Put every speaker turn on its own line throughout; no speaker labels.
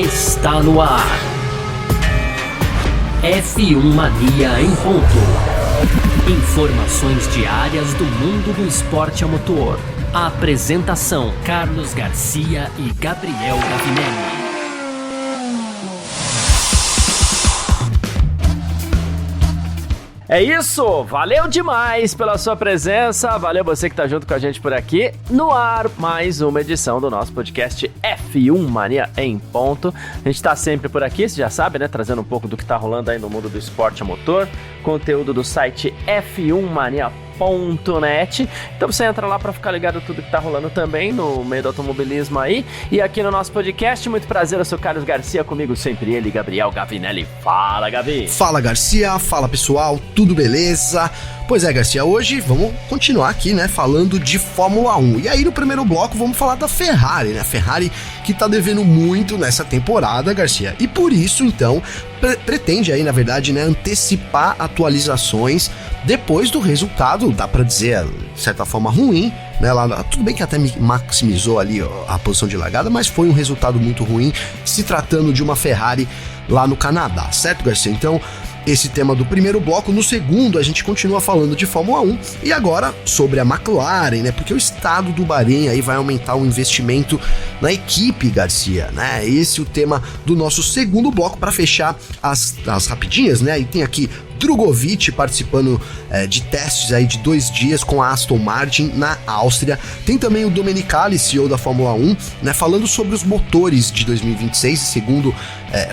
está no ar. F1 Mania em ponto. Informações diárias do mundo do esporte a motor. A apresentação: Carlos Garcia e Gabriel Gavinelli.
É isso, valeu demais pela sua presença, valeu você que tá junto com a gente por aqui. No ar, mais uma edição do nosso podcast F1 Mania em ponto. A gente tá sempre por aqui, você já sabe, né, trazendo um pouco do que tá rolando aí no mundo do esporte a motor, conteúdo do site f1mania.net. Então você entra lá para ficar ligado tudo que tá rolando também no meio do automobilismo aí. E aqui no nosso podcast, muito prazer, eu sou Carlos Garcia, comigo sempre ele, Gabriel Gavinelli. Fala, Gavi!
Fala, Garcia, fala pessoal, tudo beleza? Pois é, Garcia, hoje vamos continuar aqui, né, falando de Fórmula 1. E aí no primeiro bloco vamos falar da Ferrari, né? Ferrari que tá devendo muito nessa temporada, Garcia. E por isso, então, pretende aí, na verdade, né, antecipar atualizações depois do resultado, dá pra dizer, de certa forma, ruim, né? Lá, tudo bem que até maximizou ali a posição de largada, mas foi um resultado muito ruim, se tratando de uma Ferrari lá no Canadá, certo, Garcia? Então, esse tema do primeiro bloco. No segundo, a gente continua falando de Fórmula 1 e agora sobre a McLaren, né? Porque o estado do Bahrein aí vai aumentar o investimento na equipe, Garcia, né? Esse é o tema do nosso segundo bloco para fechar as rapidinhas, né? E tem aqui Drogovic participando de testes aí de 2 dias com a Aston Martin na Áustria. Tem também o Domenicali, CEO da Fórmula 1, né, falando sobre os motores de 2026. E segundo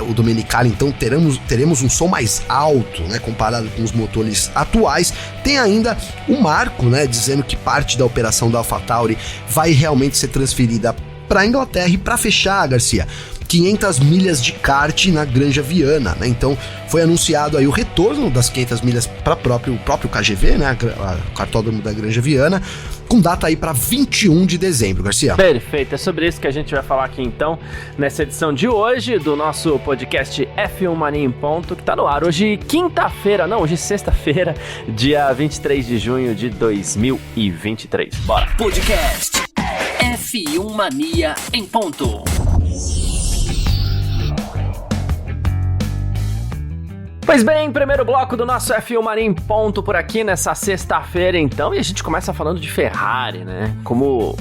o Domenicali, então teremos um som mais alto, né, comparado com os motores atuais. Tem ainda o Marco, né, dizendo que parte da operação da AlphaTauri vai realmente ser transferida para a Inglaterra. E para fechar, Garcia, 500 milhas de kart na Granja Viana, né? Então foi anunciado aí o retorno das 500 milhas para o próprio KGV, né? O cartódromo da Granja Viana, com data aí para 21 de dezembro, Garcia.
Perfeito, é sobre isso que a gente vai falar aqui então, nessa edição de hoje do nosso podcast F1 Mania em ponto, que tá no ar hoje hoje sexta-feira, dia 23 de junho de 2023. Bora!
Podcast F1 Mania em ponto.
Pois bem, primeiro bloco do nosso F1 Mania em ponto por aqui nessa sexta-feira então, e a gente começa falando de Ferrari, né? Como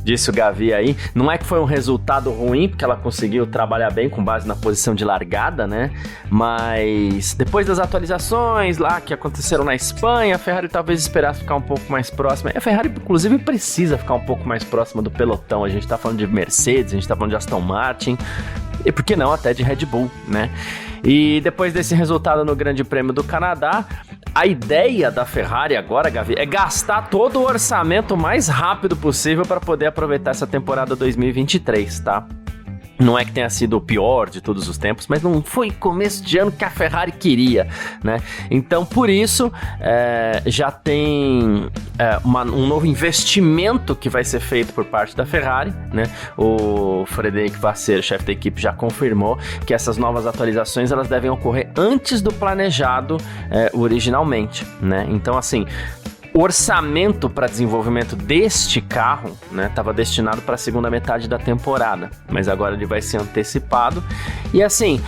disse o Gavi aí, não é que foi um resultado ruim, porque ela conseguiu trabalhar bem com base na posição de largada, né? Mas depois das atualizações lá que aconteceram na Espanha, a Ferrari talvez esperasse ficar um pouco mais próxima. A Ferrari, inclusive, precisa ficar um pouco mais próxima do pelotão. A gente tá falando de Mercedes, a gente tá falando de Aston Martin, e por que não até de Red Bull, né? E depois desse resultado no Grande Prêmio do Canadá, a ideia da Ferrari agora, Gavi, é gastar todo o orçamento o mais rápido possível para poder aproveitar essa temporada 2023, tá? Não é que tenha sido o pior de todos os tempos, mas não foi começo de ano que a Ferrari queria, né? Então, por isso, já tem um novo investimento que vai ser feito por parte da Ferrari, né? O Frederic Vasseur, chefe da equipe, já confirmou que essas novas atualizações elas devem ocorrer antes do planejado originalmente, né? Então, assim, o orçamento para desenvolvimento deste carro, né, estava destinado para a segunda metade da temporada, mas agora ele vai ser antecipado. E assim,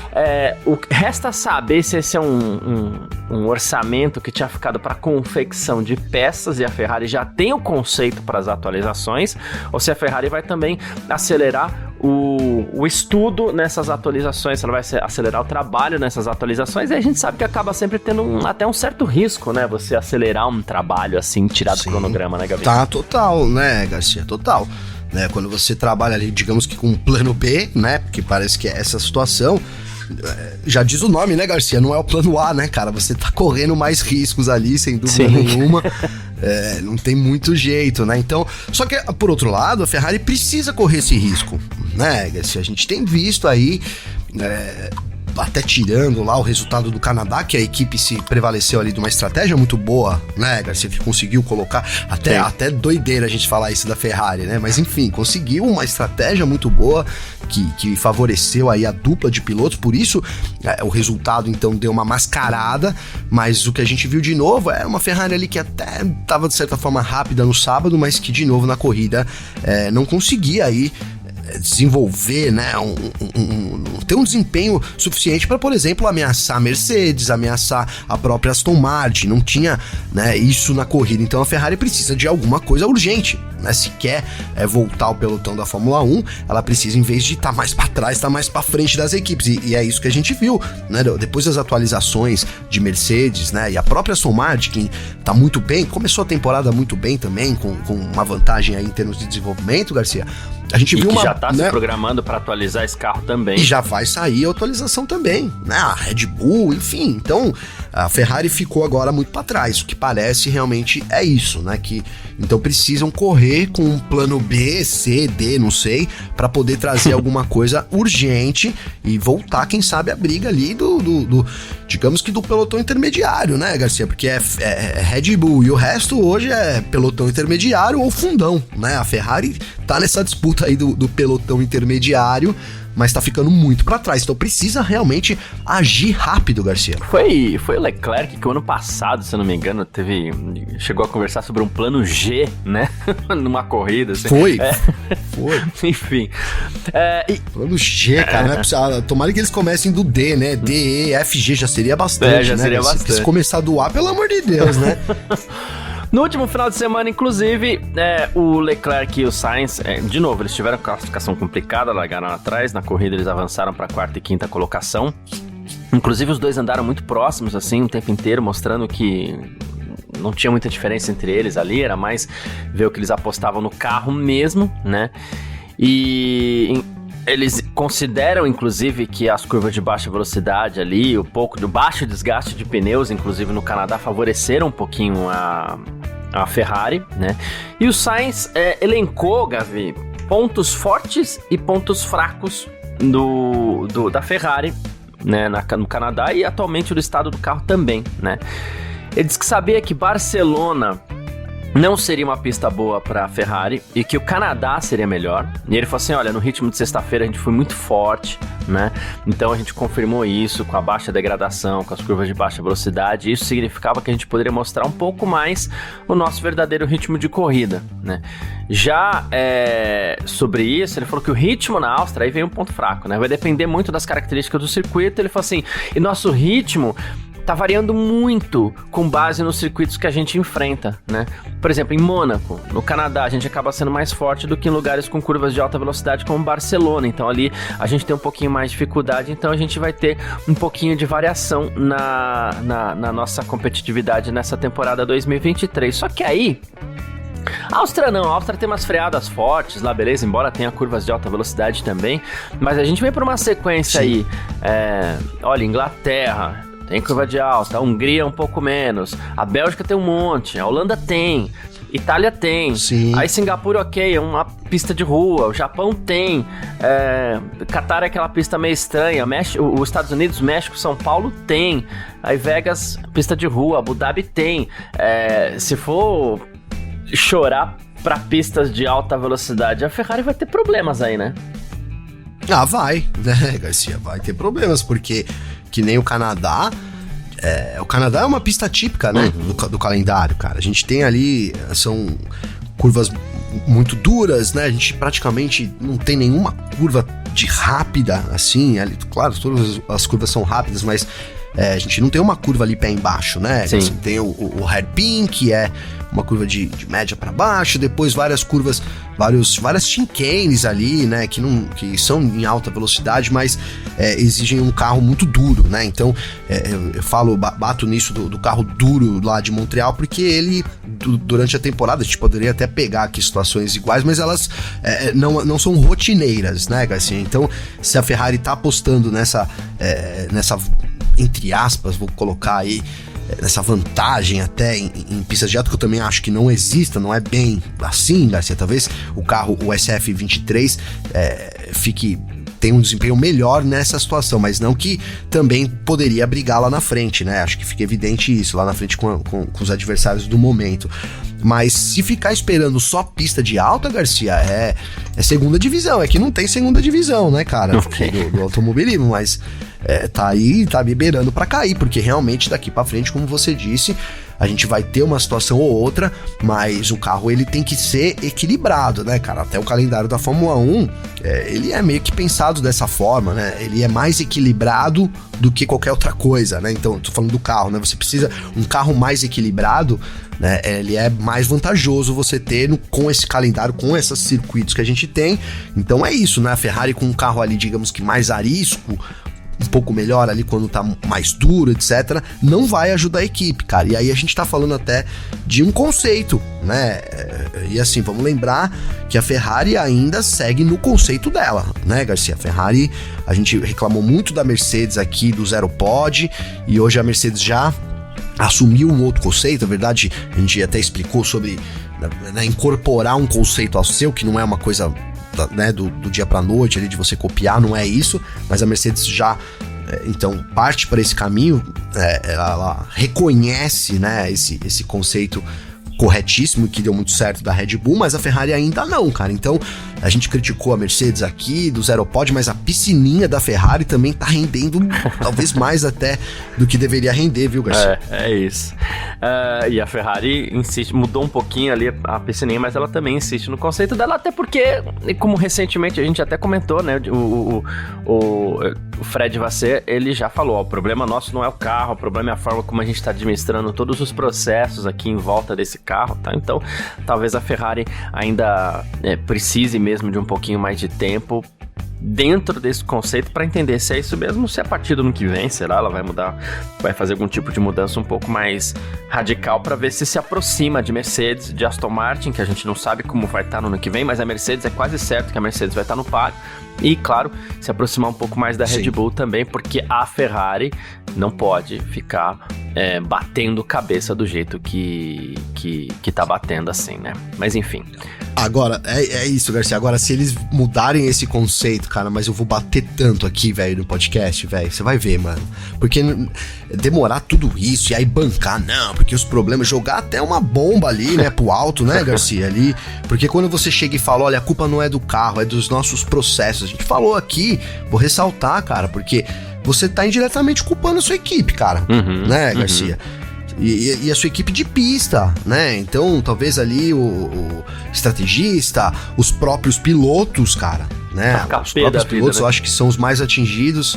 resta saber se esse é um orçamento que tinha ficado para confecção de peças e a Ferrari já tem o conceito para as atualizações, ou se a Ferrari vai também acelerar o estudo nessas atualizações, ela vai acelerar o trabalho nessas atualizações, e a gente sabe que acaba sempre tendo até um certo risco, né, você acelerar um trabalho assim, tirar do cronograma, né, Gabi?
Tá, total, né, Garcia, total. Né, quando você trabalha ali, digamos que com um plano B, né, porque parece que é essa situação, já diz o nome, né, Garcia, não é o plano A, né, cara, você tá correndo mais riscos ali, sem dúvida nenhuma. Não tem muito jeito, né? Então, só que, por outro lado, a Ferrari precisa correr esse risco, né, Garcia? A gente tem visto aí, até tirando lá o resultado do Canadá, que a equipe se prevaleceu ali de uma estratégia muito boa, né, Garcia, que conseguiu colocar, até doideira a gente falar isso da Ferrari, né, mas enfim, conseguiu uma estratégia muito boa, que favoreceu aí a dupla de pilotos, por isso o resultado então deu uma mascarada, mas o que a gente viu de novo era uma Ferrari ali que até estava de certa forma rápida no sábado, mas que de novo na corrida não conseguia aí desenvolver, né, ter um desempenho suficiente para, por exemplo, ameaçar a Mercedes, ameaçar a própria Aston Martin. Não tinha, né, isso na corrida. Então a Ferrari precisa de alguma coisa urgente, né? Se quer voltar ao pelotão da Fórmula 1, ela precisa, em vez de estar mais para trás, estar mais para frente das equipes. E é isso que a gente viu, né? Depois das atualizações de Mercedes, né, e a própria Aston Martin, que tá muito bem, começou a temporada muito bem também, com uma vantagem aí em termos de desenvolvimento, Garcia. A gente viu
que
uma,
já tá,
né,
se programando para atualizar esse carro também.
E já vai sair a atualização também, né? A Red Bull, enfim. Então, a Ferrari ficou agora muito para trás. O que parece realmente é isso, né? Que então precisam correr com um plano B, C, D, não sei, para poder trazer alguma coisa urgente e voltar, quem sabe, a briga ali digamos que do pelotão intermediário, né, Garcia? Porque é Red Bull e o resto hoje é pelotão intermediário ou fundão, né? A Ferrari tá nessa disputa aí do pelotão intermediário, mas tá ficando muito pra trás, então precisa realmente agir rápido, Garcia.
Foi o Leclerc que o ano passado, se eu não me engano, chegou a conversar sobre um plano G, né? Numa corrida. Assim.
Foi.
Enfim.
Plano G, cara, não é possível. Tomara que eles comecem do D, né? D, E, F, G já seria bastante,
já
né?
seria bastante.
Se começar do A, pelo amor de Deus, né?
No último final de semana, inclusive, o Leclerc e o Sainz, de novo, eles tiveram classificação complicada, largaram atrás, na corrida eles avançaram para a 4ª e 5ª colocação. Inclusive, os dois andaram muito próximos, assim, o tempo inteiro, mostrando que não tinha muita diferença entre eles ali, era mais ver o que eles apostavam no carro mesmo, né? E eles consideram, inclusive, que as curvas de baixa velocidade ali, o pouco do baixo desgaste de pneus, inclusive no Canadá, favoreceram um pouquinho a Ferrari, né? E o Sainz elencou, Gavi, pontos fortes e pontos fracos da Ferrari, né, no Canadá e atualmente do estado do carro também, né? Ele disse que sabia que Barcelona não seria uma pista boa para a Ferrari e que o Canadá seria melhor. E ele falou assim, olha, no ritmo de sexta-feira a gente foi muito forte, né? Então a gente confirmou isso com a baixa degradação, com as curvas de baixa velocidade. Isso significava que a gente poderia mostrar um pouco mais o nosso verdadeiro ritmo de corrida, né? Já sobre isso, ele falou que o ritmo na Áustria, aí vem um ponto fraco, né? Vai depender muito das características do circuito. Ele falou assim, e nosso ritmo tá variando muito com base nos circuitos que a gente enfrenta, né? Por exemplo, em Mônaco, no Canadá, a gente acaba sendo mais forte do que em lugares com curvas de alta velocidade como Barcelona. Então ali a gente tem um pouquinho mais de dificuldade, então a gente vai ter um pouquinho de variação na nossa competitividade nessa temporada 2023. Só que aí a Áustria não, a Áustria tem umas freadas fortes lá, beleza, embora tenha curvas de alta velocidade também, mas a gente vem por uma sequência aí, olha, Inglaterra tem curva de alta, a Hungria um pouco menos, a Bélgica tem um monte, a Holanda tem, Itália tem,
sim.
Aí Singapura, ok, é uma pista de rua, o Japão tem, Catar é aquela pista meio estranha, os Estados Unidos, México, São Paulo tem, aí Vegas, pista de rua, Abu Dhabi tem, se for chorar pra pistas de alta velocidade, a Ferrari vai ter problemas aí, né?
Ah, vai, né, Garcia? Vai ter problemas, porque que nem o Canadá é uma pista típica, né, do calendário, cara. A gente tem ali, são curvas muito duras, né, a gente praticamente não tem nenhuma curva de rápida, assim, ali, claro, todas as curvas são rápidas, mas a gente não tem uma curva ali pé embaixo, né?
Sim.
Assim, tem o hairpin, que é uma curva de média para baixo, depois várias curvas, várias chincanes ali, né, que são em alta velocidade, mas exigem um carro muito duro, né? Então, eu bato nisso do carro duro lá de Montreal, porque ele, durante a temporada, a gente poderia até pegar aqui situações iguais, mas elas não são rotineiras, né, Garcia? Então, se a Ferrari tá apostando nessa entre aspas, vou colocar aí, nessa vantagem até em pistas de alta, que eu também acho que não exista, não é bem assim, Garcia. Talvez o carro, o SF23, tenha um desempenho melhor nessa situação, mas não que também poderia brigar lá na frente, né? Acho que fica evidente isso, lá na frente com os adversários do momento. Mas se ficar esperando só pista de alta, Garcia, é segunda divisão. É que não tem segunda divisão, né, cara? Do automobilismo, mas tá aí, tá me beirando pra cair, porque realmente daqui pra frente, como você disse, a gente vai ter uma situação ou outra, mas o carro ele tem que ser equilibrado, né, cara? Até o calendário da Fórmula 1, ele é meio que pensado dessa forma, né? Ele é mais equilibrado do que qualquer outra coisa, né? Então, tô falando do carro, né? Você precisa um carro mais equilibrado, né? Ele é mais vantajoso você ter com esse calendário, com esses circuitos que a gente tem. Então é isso, né? A Ferrari com um carro ali, digamos que mais arisco, um pouco melhor ali quando tá mais duro, etc., não vai ajudar a equipe, cara. E aí a gente tá falando até de um conceito, né? E assim, vamos lembrar que a Ferrari ainda segue no conceito dela, né, Garcia? A Ferrari, a gente reclamou muito da Mercedes aqui, do Zero Pod, e hoje a Mercedes já assumiu um outro conceito. Na verdade, a gente até explicou sobre, né, incorporar um conceito ao seu, que não é uma coisa, né, do dia pra noite ali, de você copiar, não é isso, mas a Mercedes já então parte para esse caminho, ela reconhece, né, esse conceito corretíssimo, que deu muito certo da Red Bull, mas a Ferrari ainda não, cara. Então a gente criticou a Mercedes aqui do Zero Pod, mas a piscininha da Ferrari também tá rendendo talvez mais até do que deveria render, viu, Garcia?
É isso. E a Ferrari insiste, mudou um pouquinho ali a piscininha, mas ela também insiste no conceito dela, até porque, como recentemente a gente até comentou, né, o Fred Vasseur, ele já falou, o problema nosso não é o carro, o problema é a forma como a gente está administrando todos os processos aqui em volta desse carro, tá? Então, talvez a Ferrari ainda precise mesmo de um pouquinho mais de tempo dentro desse conceito para entender se é isso mesmo, se a partir do ano que vem, será, ela vai mudar, vai fazer algum tipo de mudança um pouco mais radical para ver se aproxima de Mercedes, de Aston Martin, que a gente não sabe como vai estar no ano que vem, mas a Mercedes é quase certo que a Mercedes vai estar no páreo, e claro, se aproximar um pouco mais da Red Bull também, porque a Ferrari não pode ficar batendo cabeça do jeito que tá batendo assim, né? Mas enfim.
Agora, é isso, Garcia. Agora, se eles mudarem esse conceito, cara, mas eu vou bater tanto aqui, velho, no podcast, velho, você vai ver, mano. Porque demorar tudo isso e aí bancar, não, porque os problemas, jogar até uma bomba ali, né, pro alto, né, Garcia, ali. Porque quando você chega e fala, olha, a culpa não é do carro, é dos nossos processos. A gente falou aqui, vou ressaltar, cara, porque você tá indiretamente culpando a sua equipe, cara, né, Garcia? E a sua equipe de pista, né? Então, talvez ali o estrategista, os próprios pilotos, cara, né? Os próprios pilotos, eu acho que são os mais atingidos.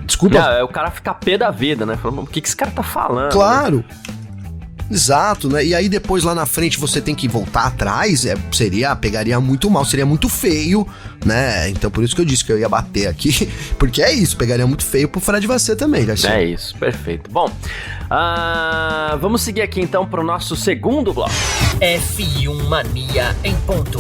Desculpa.
Não, o cara fica pé da vida, né? Falando, o que esse cara tá falando?
Claro. Né? Exato, né? E aí depois lá na frente você tem que voltar atrás, pegaria muito mal, seria muito feio, né? Então por isso que eu disse que eu ia bater aqui, porque é isso, pegaria muito feio pro Fred Vasseur também, Garcia.
É isso, perfeito. Bom, vamos seguir aqui então pro nosso segundo bloco.
F1 Mania em ponto.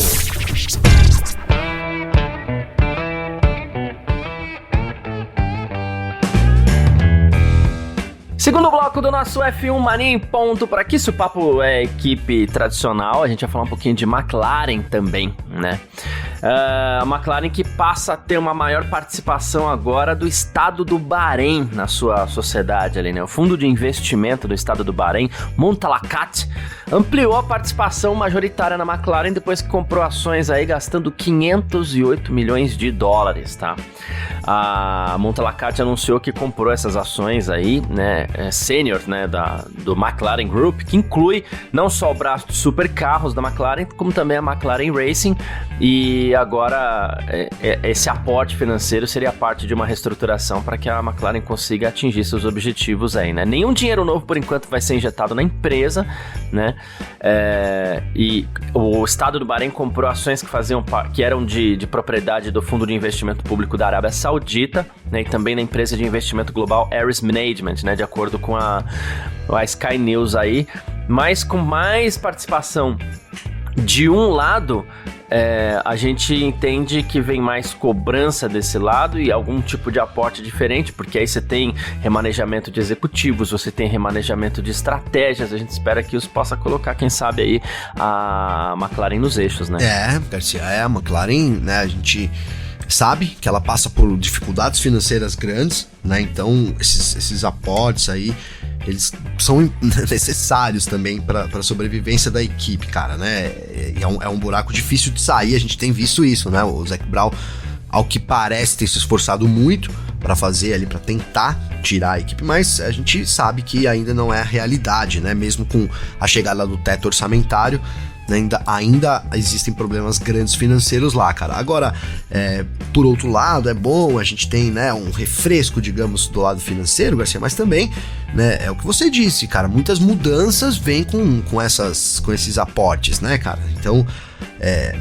Segundo bloco do nosso F1 Mania em ponto, por aqui, se o papo é equipe tradicional, a gente vai falar um pouquinho de McLaren também, né? A McLaren que passa a ter uma maior participação agora do estado do Bahrein na sua sociedade ali, né? O fundo de investimento do estado do Bahrein, Montalacat, ampliou a participação majoritária na McLaren depois que comprou ações aí gastando 508 milhões de dólares, tá? A Montalacat anunciou que comprou essas ações aí, né, sênior, né, do McLaren Group, que inclui não só o braço de supercarros da McLaren, como também a McLaren Racing, e agora esse aporte financeiro seria parte de uma reestruturação para que a McLaren consiga atingir seus objetivos aí, né? Nenhum dinheiro novo, por enquanto, vai ser injetado na empresa, né? E o Estado do Bahrein comprou ações que eram de propriedade do Fundo de Investimento Público da Arábia Saudita, né? E também da empresa de investimento global Ares Management, né? De acordo com a Sky News aí, mas com mais participação de um lado, a gente entende que vem mais cobrança desse lado e algum tipo de aporte diferente, porque aí você tem remanejamento de executivos, você tem remanejamento de estratégias, a gente espera que isso possa colocar, quem sabe aí, a McLaren nos eixos, né?
Garcia, a McLaren, né, a gente sabe que ela passa por dificuldades financeiras grandes, né, então esses aportes aí, eles são necessários também para a sobrevivência da equipe, cara, né? É um buraco difícil de sair, a gente tem visto isso, né? O Zac Brown, ao que parece, tem se esforçado muito para fazer ali, para tentar tirar a equipe, mas a gente sabe que ainda não é a realidade, né? Mesmo com a chegada do teto orçamentário, né, ainda existem problemas grandes financeiros lá, cara. Agora, por outro lado, é bom, a gente tem, né, um refresco, digamos, do lado financeiro, Garcia, mas também, né, é o que você disse, cara, muitas mudanças vêm com esses aportes, né, cara? Então, é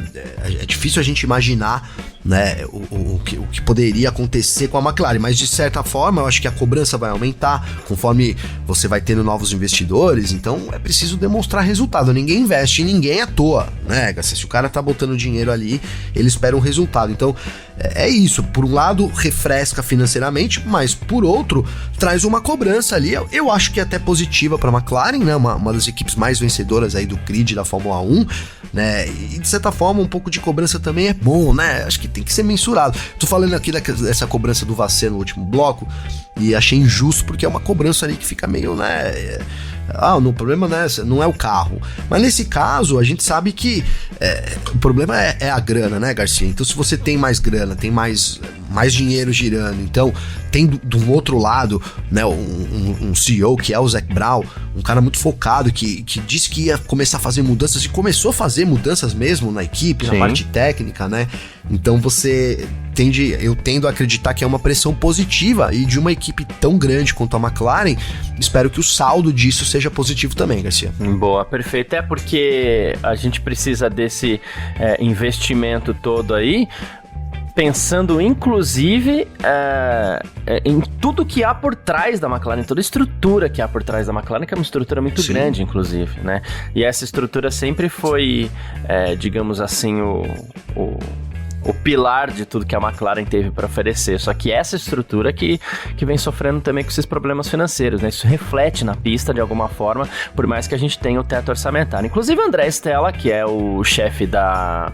difícil a gente imaginar, né, o que poderia acontecer com a McLaren, mas de certa forma eu acho que a cobrança vai aumentar conforme você vai tendo novos investidores, então é preciso demonstrar resultado. Ninguém investe em ninguém à toa, né? Se o cara tá botando dinheiro ali, ele espera um resultado. Então é isso, por um lado refresca financeiramente, mas por outro traz uma cobrança ali, eu acho que é até positiva para a McLaren, né? Uma das equipes mais vencedoras aí do grid da Fórmula 1, né? E de certa forma um pouco de cobrança também é bom, né? Acho que tem que ser mensurado. Tô falando aqui dessa cobrança do Vasseur no último bloco e achei injusto porque é uma cobrança ali que fica meio, né? O problema, né, não é o carro. Mas nesse caso, a gente sabe que o problema é a grana, né, Garcia? Então, se você tem mais grana, tem mais dinheiro girando, então tem do outro lado, né, um CEO que é o Zac Brown, um cara muito focado, que disse que ia começar a fazer mudanças e começou a fazer mudanças mesmo na equipe, Sim. na parte técnica, né? Então eu tendo a acreditar que é uma pressão positiva e de uma equipe tão grande quanto a McLaren, espero que o saldo disso seja positivo também, Garcia.
Boa, perfeito. É porque a gente precisa desse investimento todo aí, pensando inclusive em tudo que há por trás da McLaren, toda a estrutura que há por trás da McLaren, que é uma estrutura muito Sim. grande, inclusive, né? E essa estrutura sempre foi, digamos assim, o pilar de tudo que a McLaren teve para oferecer. Só que essa estrutura que vem sofrendo também com esses problemas financeiros, né? Isso reflete na pista de alguma forma, por mais que a gente tenha o teto orçamentário. Inclusive, André Stella, que é o chefe da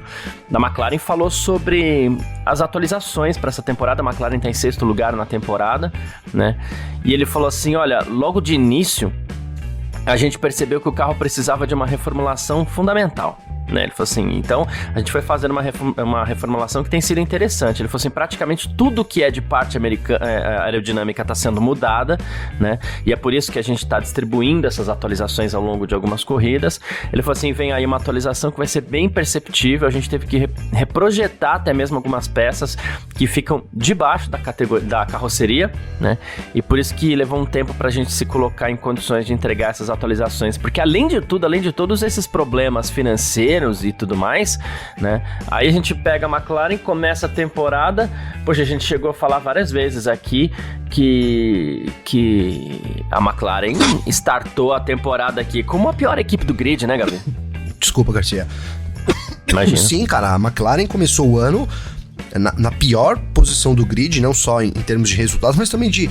McLaren, falou sobre as atualizações para essa temporada. A McLaren está em 6º lugar na temporada, né? E ele falou assim, olha, logo de início, a gente percebeu que o carro precisava de uma reformulação fundamental. Né? Ele falou assim, então a gente foi fazendo uma reformulação que tem sido interessante. Ele falou assim, praticamente tudo que é de parte aerodinâmica está sendo mudada, né? E é por isso que a gente está distribuindo essas atualizações ao longo de algumas corridas. Ele falou assim, vem aí uma atualização que vai ser bem perceptível, a gente teve que reprojetar até mesmo algumas peças que ficam debaixo da carroceria, né? E por isso que levou um tempo para a gente se colocar em condições de entregar essas atualizações, porque além de todos esses problemas financeiros e tudo mais, né? Aí a gente pega a McLaren, começa a temporada, poxa, a gente chegou a falar várias vezes aqui que a McLaren startou a temporada aqui como a pior equipe do grid, né, Gabi?
Desculpa, Garcia.
Imagina.
Sim, cara, a McLaren começou o ano na pior posição do grid, não só em termos de resultados, mas também de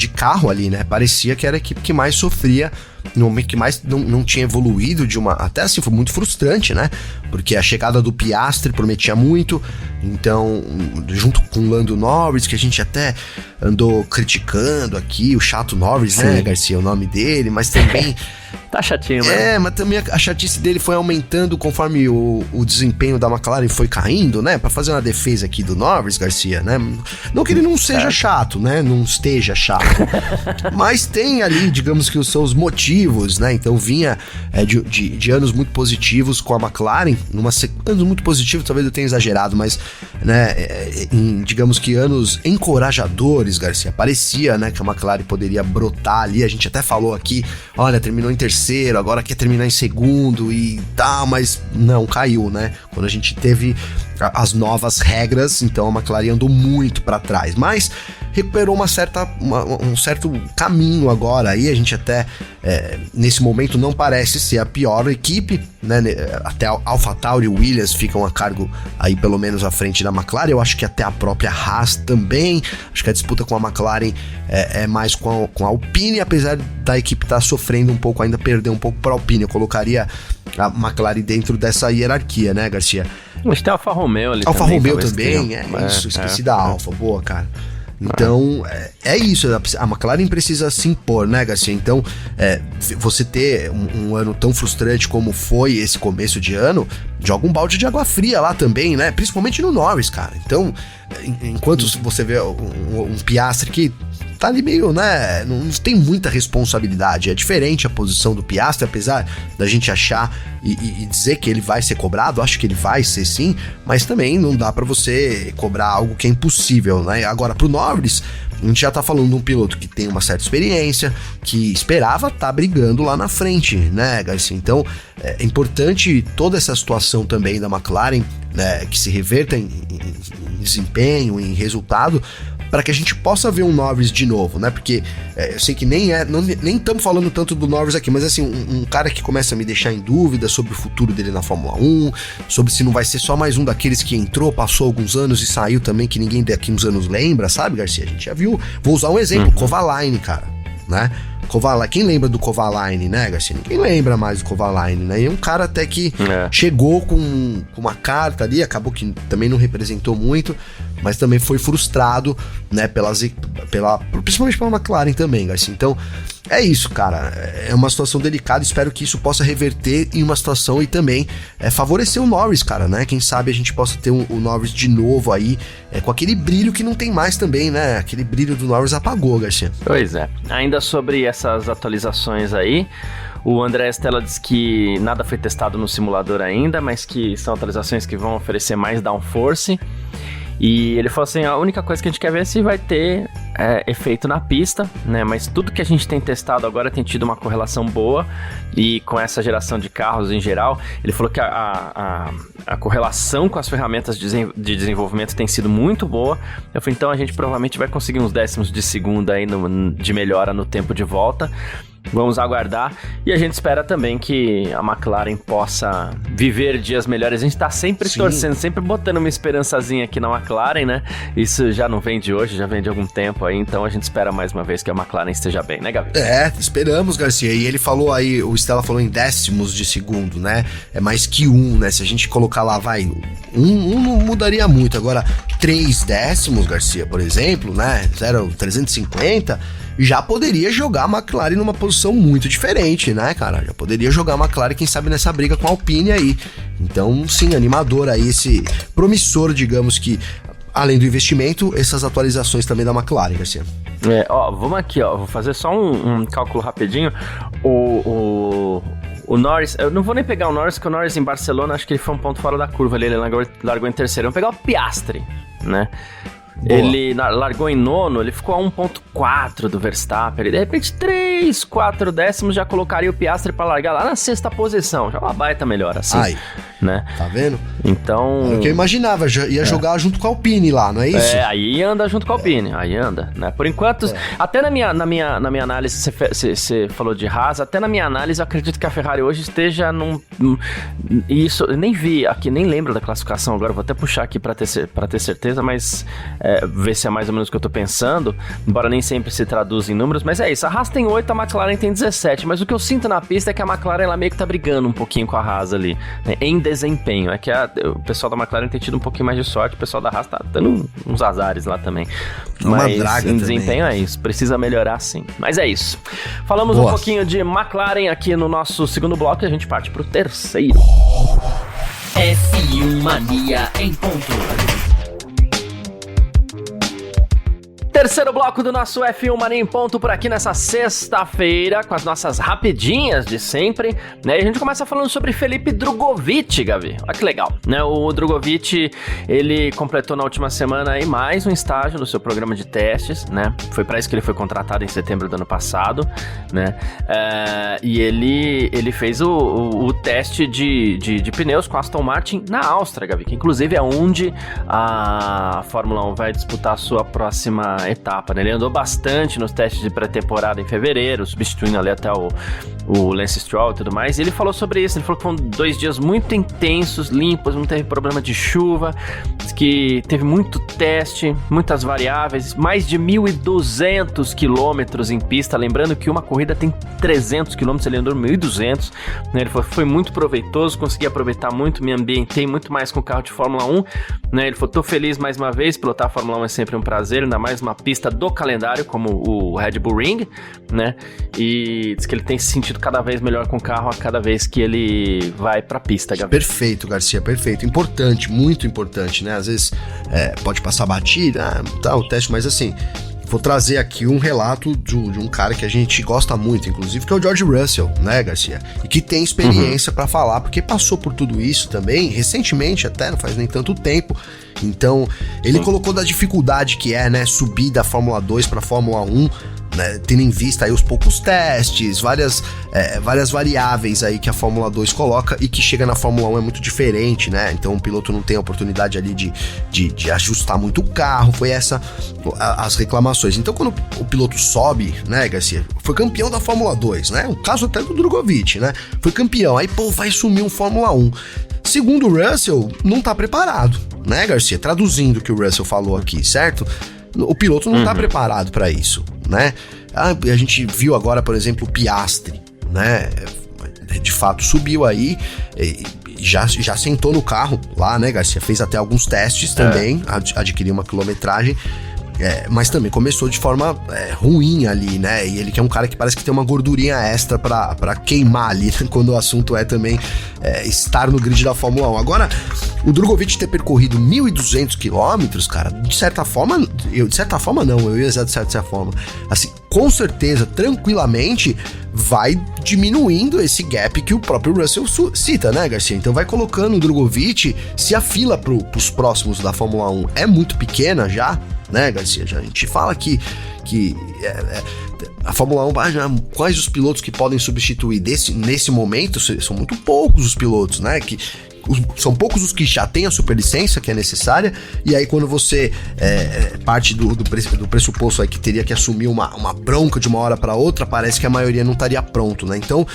carro ali, né? Parecia que era a equipe que mais sofria, no momento que mais não tinha evoluído até assim, foi muito frustrante, né? Porque a chegada do Piastri prometia muito, então, junto com o Lando Norris, que a gente até andou criticando aqui, o chato Norris, Sim. né, Garcia, o nome dele, mas também...
Tá chatinho, né?
Mas também a chatice dele foi aumentando conforme o desempenho da McLaren foi caindo, né? Pra fazer uma defesa aqui do Norris, Garcia, né? Não que ele não seja chato, né? Não esteja chato. Mas tem ali, digamos que os seus motivos, né? Então vinha de anos muito positivos com a McLaren, anos muito positivos, talvez eu tenha exagerado, mas, né? Digamos que anos encorajadores, Garcia. Parecia, né? Que a McLaren poderia brotar ali. A gente até falou aqui, olha, terminou em terceiro, agora quer terminar em segundo e tal, mas não, caiu, né? Quando a gente teve as novas regras, então a McLaren andou muito para trás, mas recuperou um certo caminho agora, aí a gente até nesse momento não parece ser a pior equipe, né? Até a AlphaTauri e Williams ficam a cargo aí pelo menos à frente da McLaren, eu acho que até a própria Haas também, acho que a disputa com a McLaren é mais com a Alpine, apesar da equipe estar sofrendo um pouco, ainda perder um pouco para a Alpine, eu colocaria a McLaren dentro dessa hierarquia, né, Garcia?
Mas tem a Alfa Romeo ali
Alfa
também.
Romeo também, isso, esqueci da Alfa, boa, cara. Então, é isso, a McLaren precisa se impor, né, Garcia? Então, você ter um ano tão frustrante como foi esse começo de ano, joga um balde de água fria lá também, né? Principalmente no Norris, cara. Então, enquanto você vê um Piastri que tá ali meio, né, não tem muita responsabilidade. É diferente a posição do Piastri, apesar da gente achar e dizer que ele vai ser cobrado, acho que ele vai ser sim, mas também não dá pra você cobrar algo que é impossível, né? Agora, pro Norris, a gente já tá falando de um piloto que tem uma certa experiência, que esperava tá brigando lá na frente, né, Garcia? Então, é importante toda essa situação também da McLaren, né, que se reverta em desempenho, em resultado, para que a gente possa ver um Norris de novo, né? Porque eu sei que nem estamos falando tanto do Norris aqui, mas assim, um cara que começa a me deixar em dúvida sobre o futuro dele na Fórmula 1, sobre se não vai ser só mais um daqueles que entrou, passou alguns anos e saiu também, que ninguém daqui uns anos lembra, sabe, Garcia? A gente já viu, vou usar um exemplo, Kovalainen, cara, né? Quem lembra do Kovalainen, né, Garcia? Ninguém lembra mais do Kovalainen, né? E é um cara até que chegou com uma carta ali, acabou que também não representou muito, mas também foi frustrado, né, principalmente pela McLaren também, Garcia. Então, é isso, cara. É uma situação delicada, espero que isso possa reverter em uma situação e também favorecer o Norris, cara, né? Quem sabe a gente possa ter o Norris de novo aí, com aquele brilho que não tem mais também, né? Aquele brilho do Norris apagou, Garcia.
Pois é. Ainda sobre essas atualizações aí, o André Stella diz que nada foi testado no simulador ainda, mas que são atualizações que vão oferecer mais downforce. E ele falou assim, a única coisa que a gente quer ver é se vai ter efeito na pista, né? Mas tudo que a gente tem testado agora tem tido uma correlação boa, e com essa geração de carros em geral, ele falou que a correlação com as ferramentas de desenvolvimento tem sido muito boa. Eu falei, então a gente provavelmente vai conseguir uns décimos de segundo aí de melhora no tempo de volta. Vamos aguardar, e a gente espera também que a McLaren possa viver dias melhores. A gente tá sempre torcendo, sempre botando uma esperançazinha aqui na McLaren, né? Isso já não vem de hoje, já vem de algum tempo aí, então a gente espera mais uma vez que a McLaren esteja bem, né, Gabi?
Esperamos, Garcia, e ele falou aí, o Stella falou em décimos de segundo, né? É mais que né? Se a gente colocar lá, um não mudaria muito, agora 3 décimos, Garcia, por exemplo, né? 0,350... já poderia jogar a McLaren numa posição muito diferente, né, cara? Já poderia jogar a McLaren, quem sabe, nessa briga com a Alpine aí. Então, sim, animador aí, esse promissor, digamos que, além do investimento, essas atualizações também da McLaren, Garcia.
Vamos aqui, vou fazer só um cálculo rapidinho. O Norris, eu não vou nem pegar o Norris, porque o Norris em Barcelona, acho que ele foi um ponto fora da curva ali, ele largou em terceiro. Vamos pegar o Piastri, né? Boa. Ele largou em nono, ele ficou a 1,4 do Verstappen. De repente, 3, 4 décimos já colocaria o Piastri pra largar lá na sexta posição. Já é uma baita melhor, assim. Né?
Tá vendo?
Então...
Era o que eu imaginava, ia jogar junto com a Alpine lá, não é isso?
Aí anda junto com a Alpine, aí anda, né? Por enquanto, até na minha análise, você falou de Haas, até na minha análise, eu acredito que a Ferrari hoje esteja isso, eu nem vi aqui, nem lembro da classificação agora, vou até puxar aqui pra ter certeza, mas... ver se é mais ou menos o que eu tô pensando, embora nem sempre se traduz em números, mas é isso, a Haas tem 8, a McLaren tem 17, mas o que eu sinto na pista é que a McLaren, ela meio que tá brigando um pouquinho com a Haas ali, né, em desempenho, é que o pessoal da McLaren tem tido um pouquinho mais de sorte, o pessoal da Haas tá dando uns azares lá também, mas em desempenho é isso, precisa melhorar sim, mas é isso, falamos um pouquinho de McLaren aqui no nosso segundo bloco e a gente parte pro terceiro.
F1 Mania em ponto.
Terceiro bloco do nosso F1 Mania em ponto por aqui nessa sexta-feira, com as nossas rapidinhas de sempre, né? E a gente começa falando sobre Felipe Drugovich, Gavi. Olha que legal, né? O Drugovich, ele completou na última semana aí mais um estágio no seu programa de testes, né? Foi para isso que ele foi contratado em setembro do ano passado, né? E ele fez o teste de pneus com a Aston Martin na Áustria, Gavi, que inclusive é onde a Fórmula 1 vai disputar a sua próxima etapa, né? Ele andou bastante nos testes de pré-temporada em fevereiro, substituindo ali até o Lance Stroll e tudo mais, e ele falou sobre isso, ele falou que foram 2 dias muito intensos, limpos, não teve problema de chuva, que teve muito teste, muitas variáveis, mais de 1.200 quilômetros em pista, lembrando que uma corrida tem 300 quilômetros, ele andou 1.200, né? Ele falou que foi muito proveitoso, consegui aproveitar muito, me ambientei muito mais com o carro de Fórmula 1, né? Ele falou, tô feliz mais uma vez, pilotar a Fórmula 1 é sempre um prazer, ainda mais uma pista do calendário, como o Red Bull Ring, né? E diz que ele tem se sentido cada vez melhor com o carro a cada vez que ele vai pra pista, Gabriel.
Perfeito, Garcia, perfeito. Importante, muito importante, né? Às vezes pode passar batida, tá, o teste, mas assim, vou trazer aqui um relato de um cara que a gente gosta muito, inclusive, que é o George Russell, né, Garcia? E que tem experiência pra falar, porque passou por tudo isso também, recentemente até, não faz nem tanto tempo. Então, ele colocou da dificuldade que é, né, subir da Fórmula 2 pra Fórmula 1, né, tendo em vista aí os poucos testes, várias variáveis aí que a Fórmula 2 coloca e que chega na Fórmula 1 é muito diferente, né? Então o piloto não tem a oportunidade ali de ajustar muito o carro, foi essa as reclamações. Então quando o piloto sobe, né, Garcia, foi campeão da Fórmula 2, né? O caso até do Drogovic, né? Foi campeão, aí pô, vai assumir um Fórmula 1. Segundo o Russell, não tá preparado, né, Garcia? Traduzindo o que o Russell falou aqui, certo? O piloto não tá preparado para isso, né? A gente viu agora, por exemplo, o Piastri, né? De fato subiu aí, já sentou no carro lá, né, Garcia? Fez até alguns testes também, adquiriu uma quilometragem, mas também começou de forma ruim ali, né? E ele que é um cara que parece que tem uma gordurinha extra pra queimar ali, né? Quando o assunto é também estar no grid da Fórmula 1. Agora, o Drogovic ter percorrido 1.200 quilômetros, cara, de certa forma, eu ia dizer de certa forma, assim, com certeza, tranquilamente, vai diminuindo esse gap que o próprio Russell cita, né, Garcia? Então vai colocando o Drogovic, se a fila pros próximos da Fórmula 1 é muito pequena já, né, Garcia? Já a gente fala que a Fórmula 1, quais os pilotos que podem substituir nesse momento, são muito poucos os pilotos, né, são poucos os que já têm a superlicença que é necessária, e aí quando você parte do pressuposto aí que teria que assumir uma bronca de uma hora para outra, parece que a maioria não estaria pronto, né? Então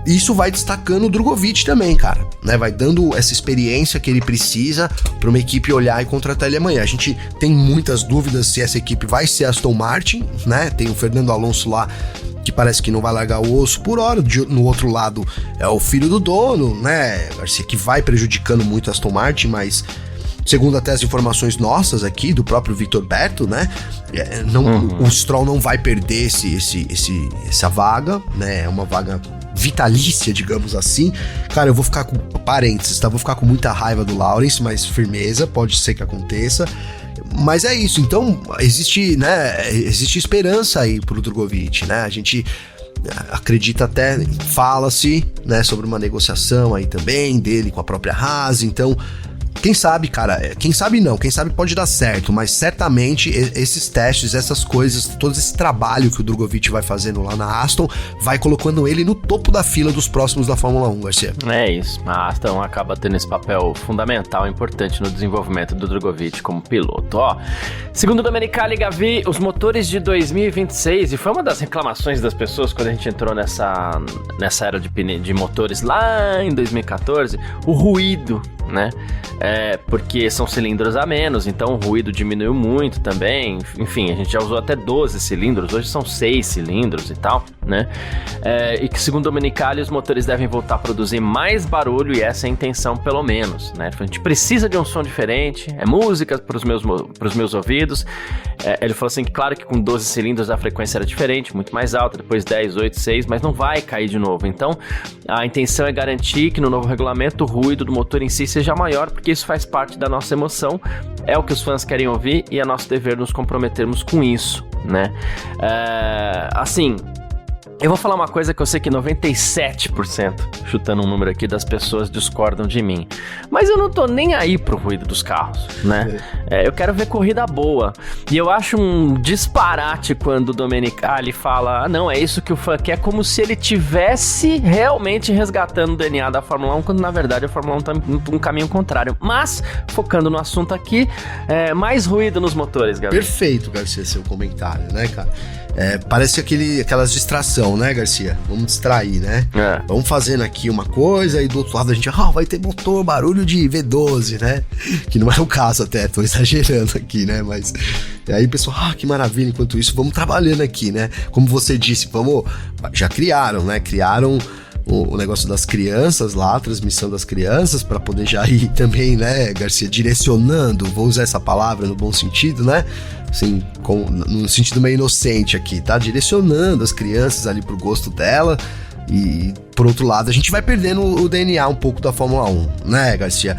isso vai destacando o Drogovic também, cara, né? Vai dando essa experiência que ele precisa para uma equipe olhar e contratar ele amanhã. A gente tem muitas dúvidas se essa equipe vai ser Aston Martin, né? Tem o Fernando Alonso lá, que parece que não vai largar o osso por hora. No outro lado é o filho do dono, né, Garcia, que vai prejudicando muito a Aston Martin, mas segundo até as informações nossas aqui, do próprio Victor Berto, né, o Stroll não vai perder essa vaga, né, é uma vaga vitalícia, digamos assim. Cara, eu vou ficar com parênteses, tá? Vou ficar com muita raiva do Lawrence, mas firmeza, pode ser que aconteça. Mas é isso, então existe esperança aí pro Drogovic, né? A gente acredita até, fala-se, né, sobre uma negociação aí também dele com a própria Haas, então quem sabe, cara, quem sabe pode dar certo, mas certamente esses testes, essas coisas, todo esse trabalho que o Drogovic vai fazendo lá na Aston, vai colocando ele no topo da fila dos próximos da Fórmula 1, Garcia.
É isso, a Aston acaba tendo esse papel fundamental, importante no desenvolvimento do Drogovic como piloto. Ó, segundo o Domenicali, Gavi, os motores de 2026, e foi uma das reclamações das pessoas quando a gente entrou nessa era de motores lá em 2014, o ruído, né? Porque são cilindros a menos, então o ruído diminuiu muito também. Enfim, a gente já usou até 12 cilindros, hoje são 6 cilindros e tal, né? E que, segundo o Domenicali, os motores devem voltar a produzir mais barulho, e essa é a intenção, pelo menos, né? A gente precisa de um som diferente, música para os meus ouvidos. Ele falou assim que, claro que com 12 cilindros a frequência era diferente, muito mais alta, depois 10, 8, 6, mas não vai cair de novo. Então, a intenção é garantir que no novo regulamento o ruído do motor em si seja maior, porque isso faz parte da nossa emoção, é o que os fãs querem ouvir e é nosso dever nos comprometermos com isso, né? Assim, eu vou falar uma coisa que eu sei que 97%, chutando um número aqui, das pessoas discordam de mim. Mas eu não tô nem aí pro ruído dos carros, né? Eu quero ver corrida boa. E eu acho um disparate quando o Domenicali fala, não, é isso que o fã quer, como se ele tivesse realmente resgatando o DNA da Fórmula 1, quando na verdade a Fórmula 1 tá um caminho contrário. Mas, focando no assunto aqui, mais ruído nos motores, Gabriel.
Perfeito, Garcia, seu comentário, né, cara? Parece aquelas distração, né, Garcia? Vamos distrair, né? Vamos fazendo aqui uma coisa e do outro lado a gente, vai ter motor, barulho de V12, né? Que não é o caso até, tô exagerando aqui, né? Mas aí o pessoal, que maravilha, enquanto isso vamos trabalhando aqui, né? Como você disse, já criaram, né? Criaram o negócio das crianças lá, a transmissão das crianças, para poder já ir também, né, Garcia, direcionando, vou usar essa palavra no bom sentido, né, assim, no sentido meio inocente aqui, tá, direcionando as crianças ali pro gosto dela. E, por outro lado, a gente vai perdendo o DNA um pouco da Fórmula 1, né, Garcia?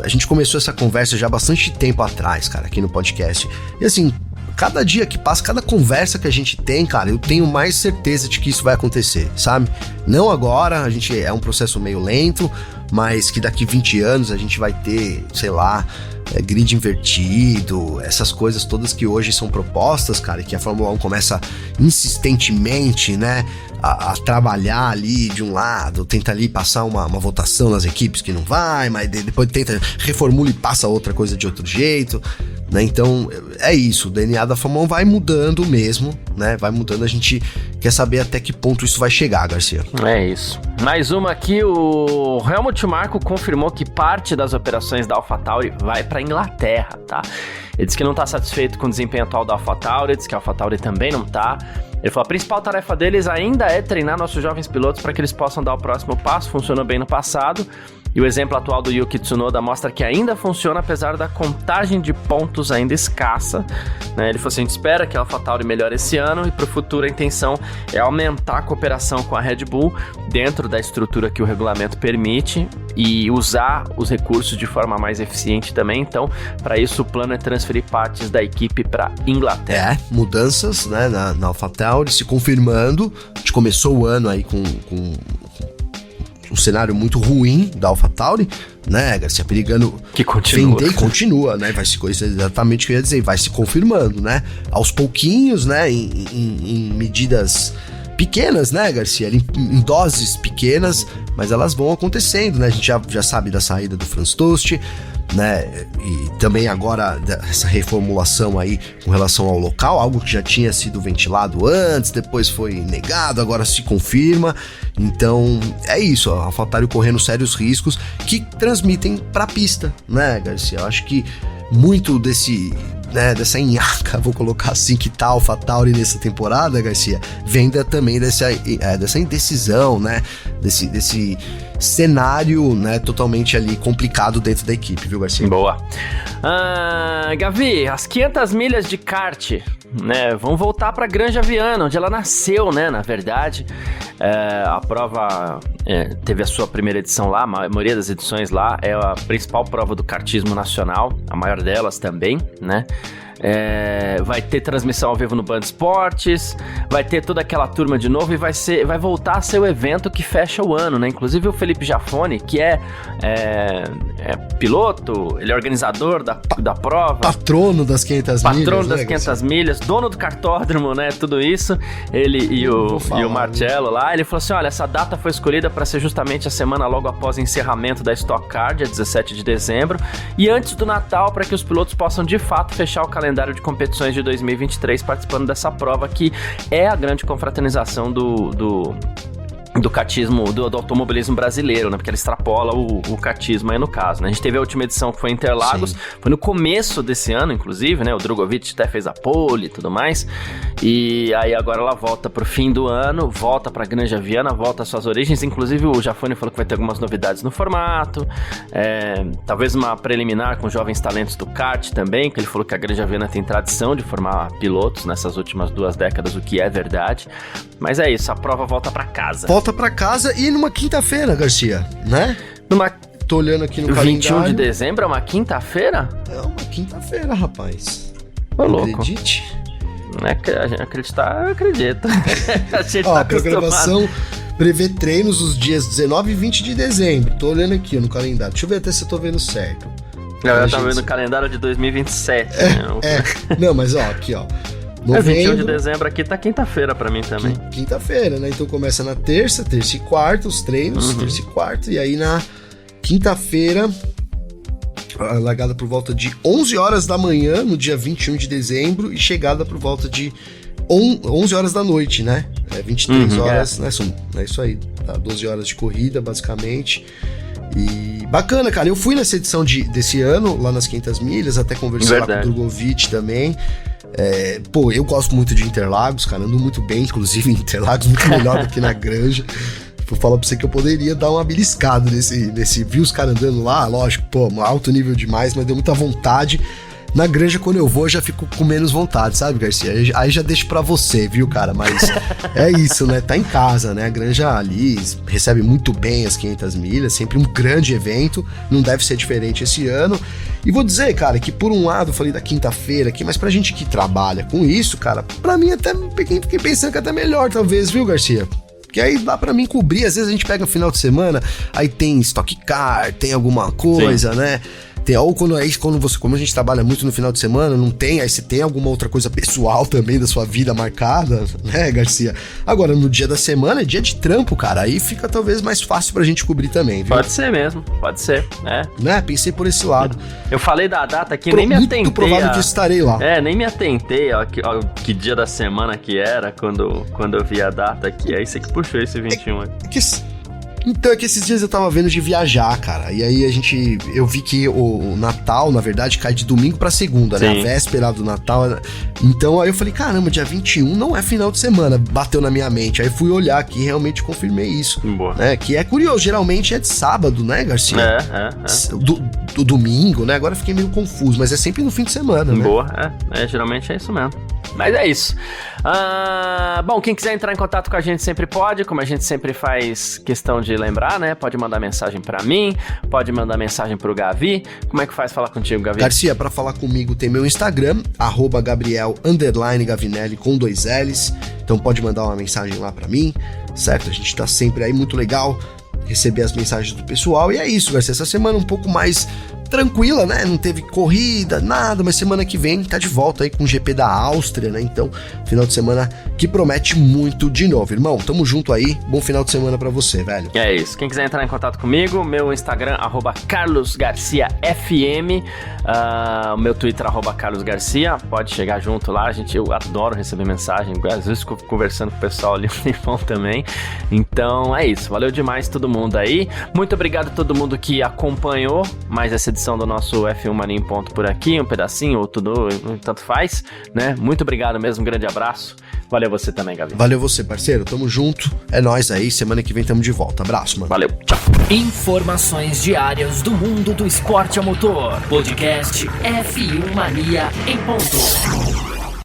A gente começou essa conversa já há bastante tempo atrás, cara, aqui no podcast. E assim, cada dia que passa, cada conversa que a gente tem, cara, eu tenho mais certeza de que isso vai acontecer, sabe? Não agora, a gente é um processo meio lento, mas que daqui 20 anos a gente vai ter, sei lá, grid invertido, essas coisas todas que hoje são propostas, cara, e que a Fórmula 1 começa insistentemente, né, a trabalhar ali de um lado, tenta ali passar uma votação nas equipes que não vai, mas depois tenta, reformula e passa outra coisa de outro jeito, né? Então é isso, o DNA da Fórmula 1 vai mudando mesmo, né? Vai mudando, a gente quer saber até que ponto isso vai chegar, Garcia.
É isso. Mais uma aqui, o Helmut Marko confirmou que parte das operações da AlphaTauri vai para Inglaterra, tá? Ele disse que não tá satisfeito com o desempenho atual da AlphaTauri, disse que a AlphaTauri também não tá. Ele falou, a principal tarefa deles ainda é treinar nossos jovens pilotos para que eles possam dar o próximo passo, funcionou bem no passado. E o exemplo atual do Yuki Tsunoda mostra que ainda funciona apesar da contagem de pontos ainda escassa, né? Ele falou assim, a gente espera que a AlphaTauri melhore esse ano e para o futuro a intenção é aumentar a cooperação com a Red Bull dentro da estrutura que o regulamento permite e usar os recursos de forma mais eficiente também. Então, para isso o plano é transferir partes da equipe para Inglaterra.
Mudanças, né, na AlphaTauri se confirmando. A gente começou o ano aí com um cenário muito ruim da AlphaTauri, né, Garcia, perigando
que continua.
Vender e continua, né, vai se coisa exatamente o que eu ia dizer, vai se confirmando, né, aos pouquinhos, né, em medidas pequenas, né, Garcia, em doses pequenas, mas elas vão acontecendo, né, a gente já sabe da saída do Franz Tost, né, e também agora essa reformulação aí com relação ao local, algo que já tinha sido ventilado antes, depois foi negado, agora se confirma. Então é isso, a AlphaTauri correndo sérios riscos que transmitem pra pista, né, Garcia? Eu acho que muito dessa nhaca, vou colocar assim, que tá a AlphaTauri nessa temporada, Garcia, vem também dessa indecisão, né, desse cenário, né, totalmente ali complicado dentro da equipe, viu, Garcia?
Boa. Gavi, as 500 milhas de kart, né, vão voltar para Granja Viana, onde ela nasceu, né, na verdade. A prova teve a sua primeira edição lá, a maioria das edições lá é a principal prova do kartismo nacional, a maior delas também, né? Vai ter transmissão ao vivo no Band Esportes, vai ter toda aquela turma de novo e vai voltar a ser o evento que fecha o ano, né? Inclusive o Felipe Jafone, que é piloto, ele é organizador da prova.
Patrono das 500 milhas.
Patrono das 500 milhas, dono do cartódromo, né? Tudo isso. Ele e o Marcello lá, ele falou assim, olha, essa data foi escolhida para ser justamente a semana logo após o encerramento da Stock Car, dia 17 de dezembro, e antes do Natal, para que os pilotos possam de fato fechar o calendário de competições de 2023 participando dessa prova que é a grande confraternização do kartismo, do automobilismo brasileiro, né? Porque ela extrapola o kartismo aí no caso, né? A gente teve a última edição que foi em Interlagos, foi no começo desse ano, inclusive, né? O Drogovic até fez a pole e tudo mais. E aí agora ela volta pro fim do ano, volta pra Granja Viana, volta às suas origens. Inclusive o Jafone falou que vai ter algumas novidades no formato, talvez uma preliminar com jovens talentos do kart também, que ele falou que a Granja Viana tem tradição de formar pilotos nessas últimas 2 décadas, o que é verdade. Mas é isso, a prova volta pra casa.
Volta pra casa e numa quinta-feira, Garcia, né? Tô olhando aqui no calendário.
21 de dezembro é uma quinta-feira?
É uma quinta-feira, rapaz.
Ô, louco.
Acredite.
Acreditar, eu acredito. A gente
a programação prevê treinos os dias 19 e 20 de dezembro. Tô olhando aqui no calendário. Deixa eu ver até se eu tô vendo certo.
Eu tava vendo o calendário de 2027.
Não, mas aqui,
novembro, 21 de dezembro aqui tá quinta-feira pra mim também.
Quinta-feira, né? Então começa na terça e quarta, os treinos, terça e quarta, e aí na quinta-feira, largada por volta de 11 horas da manhã, no dia 21 de dezembro, e chegada por volta de 11 horas da noite, né? 23 horas, né? É isso aí, tá? 12 horas de corrida, basicamente. E bacana, cara. Eu fui nessa edição desse ano, lá nas 500 milhas, até conversar lá com o Drogovic também. Eu gosto muito de Interlagos, cara, ando muito bem, inclusive em Interlagos, muito melhor do que na Granja. Vou falar pra você que eu poderia dar uma beliscada nesse vi os caras andando lá, lógico, alto nível demais, mas deu muita vontade. Na Granja, quando eu vou, eu já fico com menos vontade, sabe, Garcia? Aí já deixo pra você, viu, cara? Mas é isso, né? Tá em casa, né? A Granja ali recebe muito bem as 500 milhas, sempre um grande evento, não deve ser diferente esse ano. E vou dizer, cara, que por um lado, eu falei da quinta-feira aqui, mas pra gente que trabalha com isso, cara, pra mim até fiquei pensando que até melhor, talvez, viu, Garcia? Porque aí dá pra mim cobrir, às vezes a gente pega no final de semana, aí tem Stock Car, tem alguma coisa, né? Ou como a gente trabalha muito no final de semana, não tem, aí você tem alguma outra coisa pessoal também da sua vida marcada, né, Garcia? Agora, no dia da semana, é dia de trampo, cara, aí fica talvez mais fácil pra gente cobrir também, viu?
Pode ser mesmo, pode ser,
Né, pensei por esse lado.
Eu falei da data aqui, nem me atentei.
Muito provável que estarei lá.
Nem me atentei, ó, que dia da semana que era, quando eu vi a data aqui, aí você que puxou esse 21 aqui.
Então, é que esses dias eu tava vendo de viajar, cara, e aí eu vi que o Natal, na verdade, cai de domingo pra segunda, né, a véspera do Natal, então aí eu falei, caramba, dia 21 não é final de semana, bateu na minha mente, aí fui olhar aqui e realmente confirmei isso, né, que é curioso, geralmente é de sábado, né, Garcia? Do domingo, né, agora eu fiquei meio confuso, mas é sempre no fim de semana, né?
Geralmente é isso mesmo. Mas é isso. Bom, quem quiser entrar em contato com a gente sempre pode, como a gente sempre faz questão de lembrar, né? Pode mandar mensagem pra mim, pode mandar mensagem pro Gavi. Como é que faz falar contigo, Gavi?
Garcia, pra falar comigo tem meu Instagram, @Gabriel_Gavinelli com 2 L's. Então pode mandar uma mensagem lá pra mim, certo? A gente tá sempre aí, muito legal receber as mensagens do pessoal. E é isso, Garcia, essa semana um pouco mais tranquila, né? Não teve corrida, nada, mas semana que vem tá de volta aí com o GP da Áustria, né? Então, final de semana que promete muito de novo, irmão. Tamo junto aí, bom final de semana pra você, velho.
É isso, quem quiser entrar em contato comigo, meu Instagram, @CarlosGarciaFM, o meu Twitter, @CarlosGarcia, pode chegar junto lá, eu adoro receber mensagem, às vezes fico conversando com o pessoal ali no telefone também. Então, é isso, valeu demais todo mundo aí, muito obrigado a todo mundo que acompanhou mais essa edição do nosso F1 Mania em Ponto por aqui, um pedacinho ou tudo, tanto faz, né? Muito obrigado mesmo, um grande abraço. Valeu você também, Gabi.
Valeu você, parceiro. Tamo junto. É nóis aí. Semana que vem tamo de volta. Abraço, mano.
Valeu. Tchau.
Informações diárias do mundo do esporte a motor. Podcast F1 Mania em Ponto.